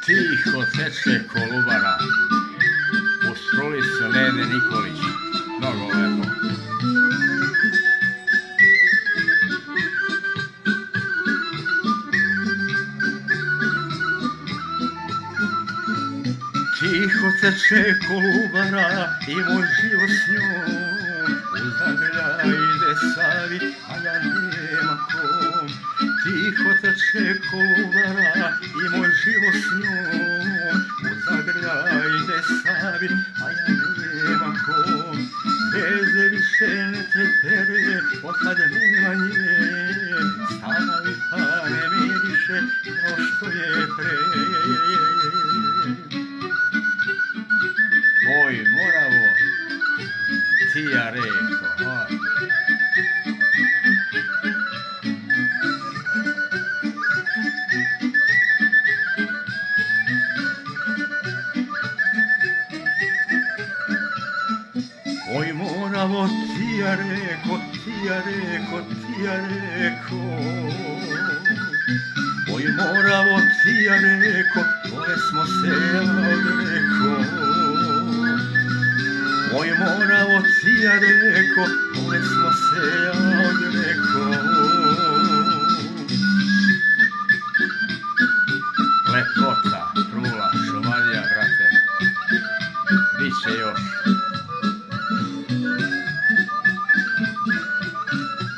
Tiho teče Kolubara, u struli su Nene Nikolić, mnogo lepo. Tiho teče Kolubara i moj život s njom, uzagrljajde Savi, a ja nema kom. Tiho teče Kolubara i moj život s njom, uzagrljajde Savi, a ja nema kom. Veze više ne trepere, otkad nema nje, stavi pa ne miriše kao što je pre. Oj, Moravo, ti ja reko, oj, Moravo, ti ja reko, ti ja reko, ti ja reko. Oj, Moravo, ti ja reko, kome smo se ja odreko. Oj, Moravo, ti ja reko, kome smo se ja odreko.